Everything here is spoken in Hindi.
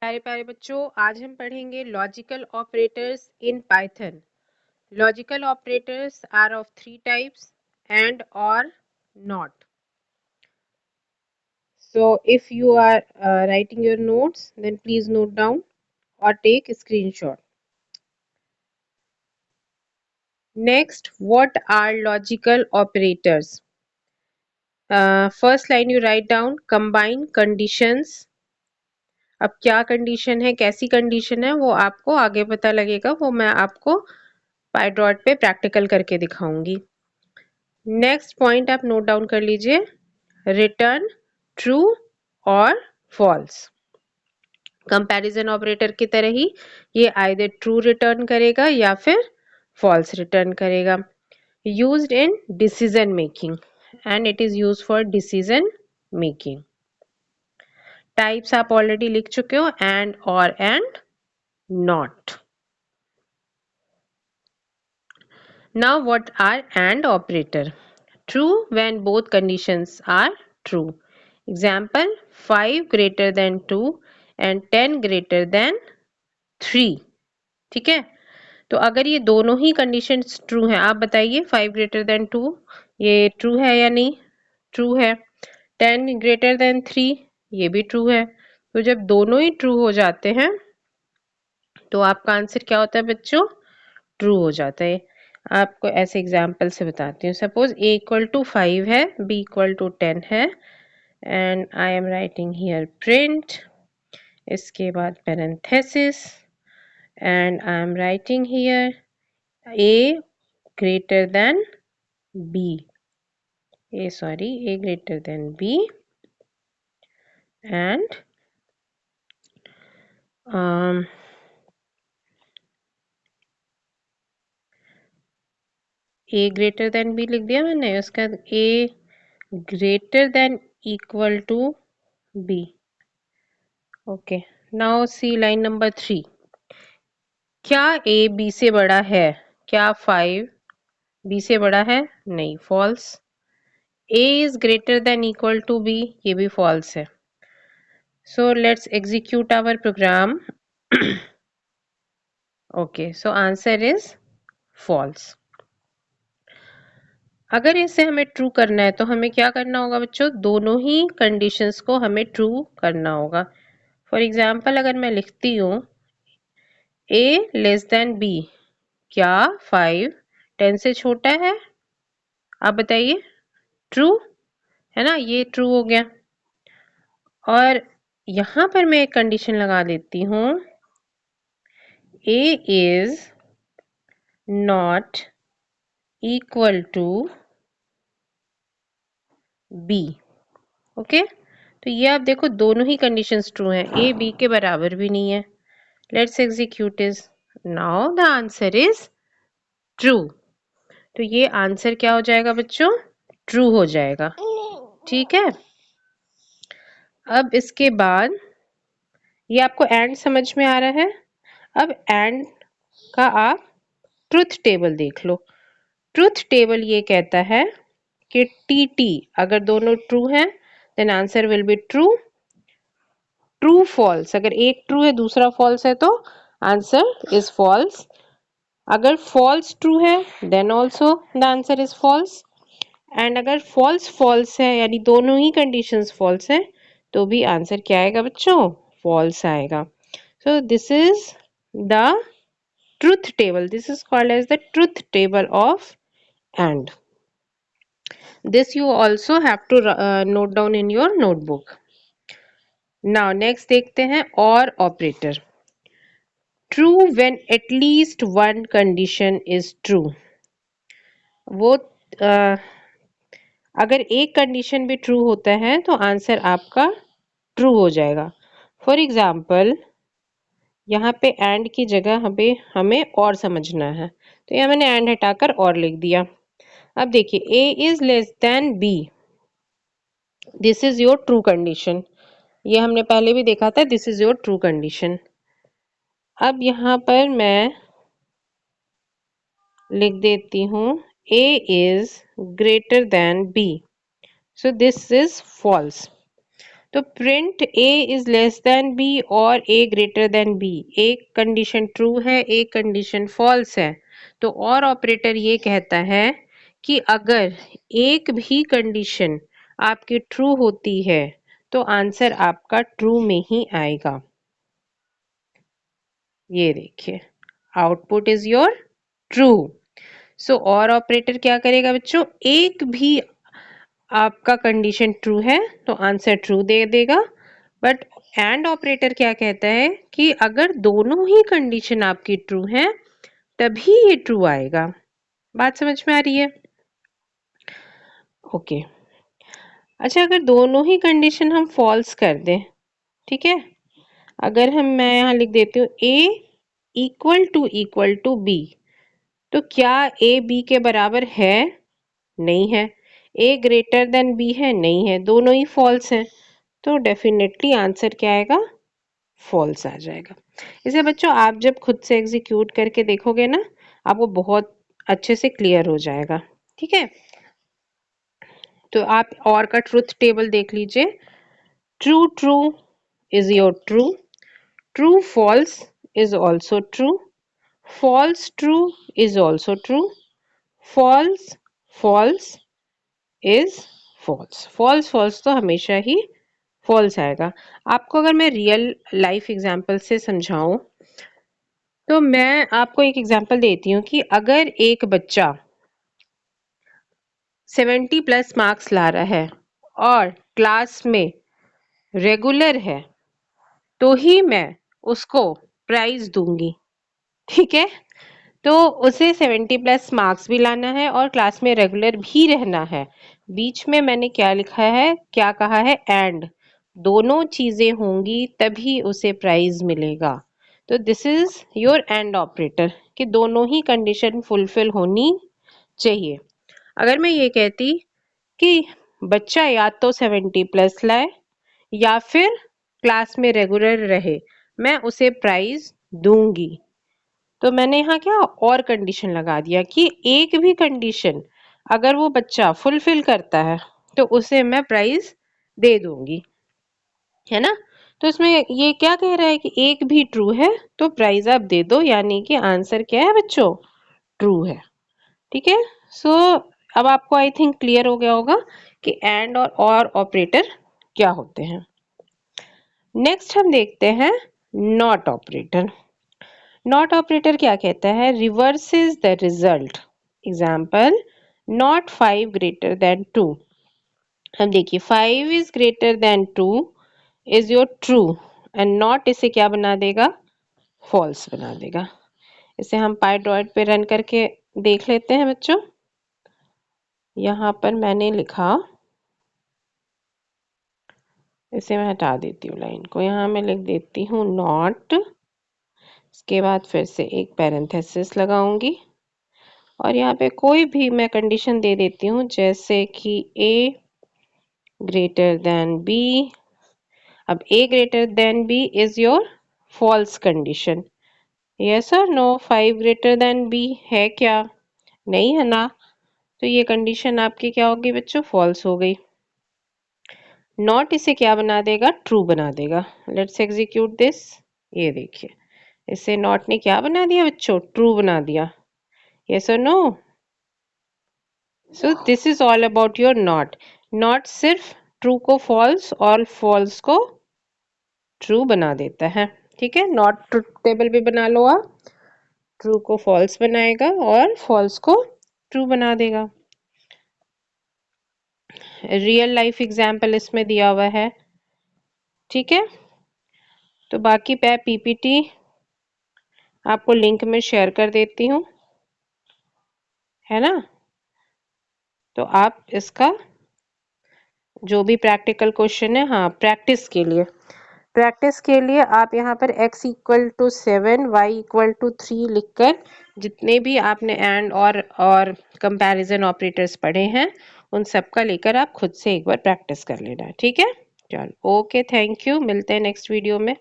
प्यारे प्यारे बच्चों, आज हम पढ़ेंगे logical operators in Python. Logical operators are of three types: and, or, not. So if you are writing your notes, then please note down or take a screenshot. Next, what are logical operators? First line you write down: combine conditions. अब क्या कंडीशन है, कैसी कंडीशन है, वो आपको आगे पता लगेगा, वो मैं आपको पाइड्रॉट पे प्रैक्टिकल करके दिखाऊंगी। नेक्स्ट पॉइंट आप नोट डाउन कर लीजिए: रिटर्न ट्रू और फॉल्स। कंपैरिजन ऑपरेटर की तरह ही ये आइदर ट्रू रिटर्न करेगा या फिर फॉल्स रिटर्न करेगा। Used in decision making and it is used for decision making. Types आप ऑलरेडी लिख चुके हो: एंड, और, and, not. Now what are AND operator? True when both conditions are true. Example: 5 greater than 2 and 10 greater than 3. ठीक है, तो अगर ये दोनों ही कंडीशंस ट्रू हैं, आप बताइए 5 ग्रेटर देन 2 ये ट्रू है या नहीं? ट्रू है। 10 ग्रेटर देन 3 ये भी ट्रू है। तो जब दोनों ही ट्रू हो जाते हैं तो आपका आंसर क्या होता है बच्चों? ट्रू हो जाता है। आपको ऐसे एग्जाम्पल से बताती हूँ। सपोज a इक्वल टू 5 है, b इक्वल टू 10 है, and I am writing here print, इसके बाद parenthesis, and I am writing here a greater than b, a greater than b, and a greater than b लिख दिया मैंने, उसका a greater than equal to b. Okay, now see line number 3. क्या a b से बड़ा है? क्या 5 b से बड़ा है? नहीं, false. a is greater than equal to b, ये भी फॉल्स है. So let's execute our program. Okay, so answer is false. अगर इसे हमें ट्रू करना है तो हमें क्या करना होगा बच्चों? दोनों ही कंडीशंस को हमें ट्रू करना होगा. फॉर एग्जाम्पल अगर मैं लिखती हूँ a लेस देन b, क्या 5 10 से छोटा है? आप बताइए. ट्रू है ना, ये ट्रू हो गया. और यहां पर मैं एक कंडीशन लगा देती हूँ: a is not equal to b. Okay, तो ये आप देखो दोनों ही कंडीशंस ट्रू हैं, a b के बराबर भी नहीं है. Let's execute is. Now the answer is true. तो ये आंसर क्या हो जाएगा बच्चों? ट्रू हो जाएगा. ठीक है, अब इसके बाद ये आपको एंड समझ में आ रहा है. अब एंड का आप ट्रुथ टेबल देख लो. ट्रुथ टेबल ये कहता है कि टी अगर दोनों ट्रू हैं then answer will be true. True false, अगर एक ट्रू है दूसरा फॉल्स है तो आंसर इज फॉल्स. अगर फॉल्स ट्रू है then also the answer is false. And अगर फॉल्स फॉल्स है यानी दोनों ही कंडीशंस फॉल्स है तो भी आंसर क्या आएगा बच्चों? फॉल्स आएगा. सो this is the truth table. This is called as the truth table of AND. This you also have to note down in your notebook. Now next देखते हैं OR operator. True when at least one condition is true. वो अगर एक कंडीशन भी ट्रू होता है तो आंसर आपका ट्रू हो जाएगा. फॉर एग्जाम्पल यहाँ पे एंड की जगह हमें और समझना है, तो यहाँ मैंने एंड हटाकर और लिख दिया. अब देखिए a is less than b, this is your true condition. ये हमने पहले भी देखा था, this is your true condition. अब यहाँ पर मैं लिख देती हूँ a is greater than b, so this is false. तो print A is less than B और ए ग्रेटर देन बी, एक कंडीशन ट्रू है, एक कंडीशन फॉल्स है। तो और ऑपरेटर ये कहता है कि अगर एक भी कंडीशन आपकी ट्रू होती है तो आंसर आपका ट्रू में ही आएगा। ये देखिए, आउटपुट इज योर ट्रू। सो और ऑपरेटर क्या करेगा बच्चों, एक भी आपका कंडीशन ट्रू है तो आंसर ट्रू दे देगा। बट एंड ऑपरेटर क्या कहता है कि अगर दोनों ही कंडीशन आपकी ट्रू है तभी ये ट्रू आएगा। बात समझ में आ रही है? ओके। अच्छा, अगर दोनों ही कंडीशन हम फॉल्स कर दें, ठीक है, अगर मैं यहाँ लिख देती हूँ ए इक्वल टू बी, तो क्या ए बी के बराबर है? नहीं है। ए ग्रेटर देन बी है? नहीं है। दोनों ही फॉल्स हैं, तो डेफिनेटली आंसर क्या आएगा? फॉल्स आ जाएगा। इसे बच्चों आप जब खुद से एग्जीक्यूट करके देखोगे ना, आपको बहुत अच्छे से क्लियर हो जाएगा। ठीक है, तो आप और का ट्रुथ टेबल देख लीजिए। True true is your true, true false is also true, false true is also true, false false is false. False false तो हमेशा ही फॉल्स आएगा। आपको अगर मैं रियल लाइफ एग्जांपल से समझाऊं तो मैं आपको एक एग्जांपल देती हूँ कि अगर एक बच्चा 70 प्लस मार्क्स ला रहा है और क्लास में रेगुलर है तो ही मैं उसको प्राइज दूंगी। ठीक है, तो उसे 70 प्लस मार्क्स भी लाना है और क्लास में रेगुलर भी रहना है। बीच में मैंने क्या लिखा है, क्या कहा है, एंड दोनों चीजें होंगी तभी उसे प्राइज मिलेगा। तो this is your and operator कि दोनों ही कंडीशन फुलफिल होनी चाहिए। अगर मैं ये कहती कि बच्चा या तो 70 प्लस लाए या फिर क्लास में रेगुलर रहे, मैं उसे प्राइज दूंगी, तो मैंने यहाँ क्या और कंडीशन लगा दिया कि एक भी कंडीशन अगर वो बच्चा फुलफिल करता है तो उसे मैं प्राइज दे दूंगी, है ना। तो इसमें ये क्या कह रहा है कि एक भी ट्रू है तो प्राइज आप दे दो, यानी कि आंसर क्या है बच्चों, ट्रू है। ठीक है, सो अब आपको आई थिंक क्लियर हो गया होगा कि एंड और ऑपरेटर क्या होते हैं। नेक्स्ट हम देखते हैं नॉट ऑपरेटर। नॉट ऑपरेटर क्या कहता है, reverses the result. Example, not 5 greater then 2। हम देखिए 5 is greater then 2 is your true and not इसे क्या बना देगा, फॉल्स बना देगा। इसे हम पाइड्रॉइड पे रन करके देख लेते हैं बच्चों। यहाँ पर मैंने लिखा, इसे मैं हटा देती हूँ लाइन को, यहाँ मैं लिख देती हूँ नॉट, इसके बाद फिर से एक पैरेंथेसिस लगाऊंगी और यहाँ पे कोई भी मैं कंडीशन दे देती हूँ, जैसे कि a ग्रेटर देन b। अब a greater than b is your false condition. Yes और नो, 5 ग्रेटर देन b है क्या, नहीं है ना, तो ये कंडीशन आपकी क्या होगी बच्चों, फॉल्स हो गई। नॉट इसे क्या बना देगा, ट्रू बना देगा। Let's execute this. ये देखिए, इसे नॉट ने क्या बना दिया बच्चों, ट्रू बना दिया। यस और no, so this is all about your not. Not सिर्फ ट्रू को फॉल्स और फॉल्स को ट्रू बना देता है। ठीक है, नॉट ट्रुथ टेबल भी बना लो आप, ट्रू को फॉल्स बनाएगा और फॉल्स को ट्रू बना देगा। रियल लाइफ एग्जाम्पल इसमें दिया हुआ है। ठीक है, तो बाकी मैं पीपीटी आपको लिंक में शेयर कर देती हूँ, है ना। तो आप इसका जो भी प्रैक्टिकल क्वेश्चन है, हाँ प्रैक्टिस के लिए आप यहाँ पर x equal to 7 y equal to 3 लिखकर जितने भी आपने एंड और कंपैरिजन ऑपरेटर्स पढ़े हैं उन सब का लेकर आप खुद से एक बार प्रैक्टिस कर लेना। ठीक है, चलो ओके, थैंक यू, मिलते हैं नेक्स्ट वीडियो में।